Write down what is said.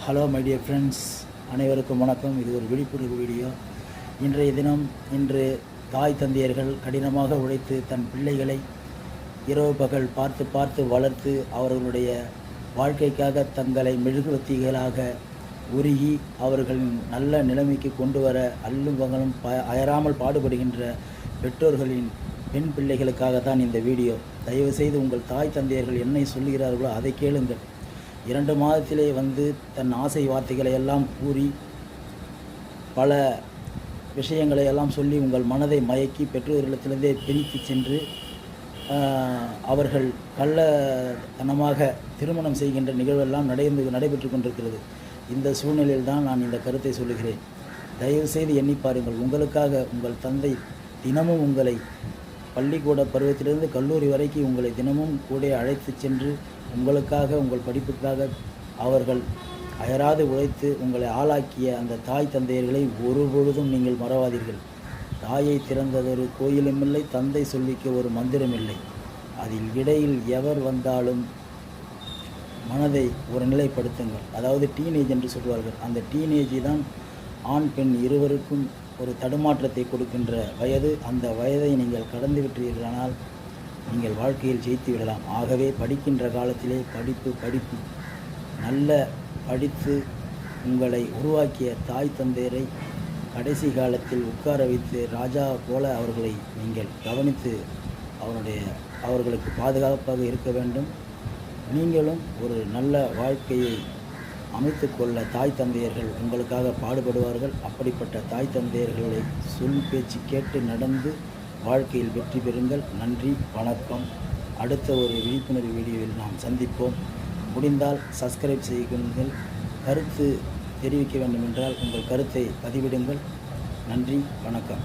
Hello my dear friends, அனைவருக்கும் வணக்கம். இது ஒரு விழிப்புணர்வு வீடியோ. இன்றைய தினம் தாய் தந்தையர்கள் கடினமாக உழைத்து தன் பிள்ளைகளை இரவு பகல் பார்த்து பார்த்து வளர்த்து அவர்களுடைய வாழ்க்கைக்காக தங்களை மெழுகுவர்த்திகளாக உருகி அவர்களின் நல்ல நிலைமைக்கு கொண்டு வர அல்லும் பகலும் அயராமல் பாடுபடுகின்ற பெற்றோர்களின் பெண் பிள்ளைகளுக்காக தான் இந்த வீடியோ. தயவுசெய்து உங்கள் தாய் தந்தையர்கள் என்ன சொல்லுகிறார்களோ அதை கேளுங்கள். 2 மாதத்திலே தன் ஆசை வார்த்தைகளை எல்லாம் கூறி பல விஷயங்களை எல்லாம் சொல்லி உங்கள் மனதை மயக்கி பெற்றோர்களிடத்திலிருந்தே பிரித்து சென்று அவர்கள் கள்ளத்தனமாக திருமணம் செய்கின்ற நிகழ்வெல்லாம் நடைபெற்று கொண்டிருக்கிறது. இந்த சூழ்நிலையில் தான் நான் இந்த கருத்தை சொல்லுகிறேன். தயவுசெய்து எண்ணி பாருங்கள். உங்களுக்காக உங்கள் தந்தை தினமும் உங்களை பள்ளிக்கூட பருவத்திலிருந்து கல்லூரி வரைக்கும் உங்களை தினமும் கூட அழைத்து சென்று உங்களுக்காக உங்கள் படிப்புக்காக அவர்கள் அயராது உழைத்து உங்களை ஆளாக்கிய அந்த தாய் தந்தையர்களை ஒருபொழுதும் நீங்கள் மறவாதீர்கள். தாயை திறந்ததொரு கோயிலும் இல்லை, தந்தை சொல்லிக்க ஒரு மந்திரம் இல்லை. அதில் இடையில் எவர் வந்தாலும் மனதை ஒரு நிலைப்படுத்துங்கள். அதாவது டீனேஜ் என்று சொல்வார்கள். அந்த டீனேஜ் தான் ஆண் பெண் இருவருக்கும் ஒரு தடுமாற்றத்தை கொடுக்கின்ற வயது. அந்த வயதை நீங்கள் கடந்து விட்டீர்களானால் நீங்கள் வாழ்க்கையில் ஜெயித்து விடலாம். ஆகவே படிக்கின்ற காலத்திலே படிப்பு நல்ல படித்து உங்களை உருவாக்கிய தாய் தந்தையரை கடைசி காலத்தில் உட்கார வைத்து ராஜா போல அவர்களை நீங்கள் கவனித்து அவர்களுக்கு பாதுகாப்பாக இருக்க வேண்டும். நீங்களும் ஒரு நல்ல வாழ்க்கையை அமைத்து கொள்ள தாய் தந்தையர்கள் உங்களுக்காக பாடுபடுவார்கள். அப்படிப்பட்ட தாய் தந்தையர்களை சொல் பேச்சு கேட்டு நடந்து வாழ்க்கையில் வெற்றி பெறுங்கள். நன்றி, வணக்கம். அடுத்த ஒரு விழிப்புணர்வு வீடியோவில் நாம் சந்திப்போம். முடிந்தால் சப்ஸ்கிரைப் செய்யுங்கள். கருத்து தெரிவிக்க வேண்டுமென்றால் உங்கள் கருத்தை பதிவிடுங்கள். நன்றி, வணக்கம்.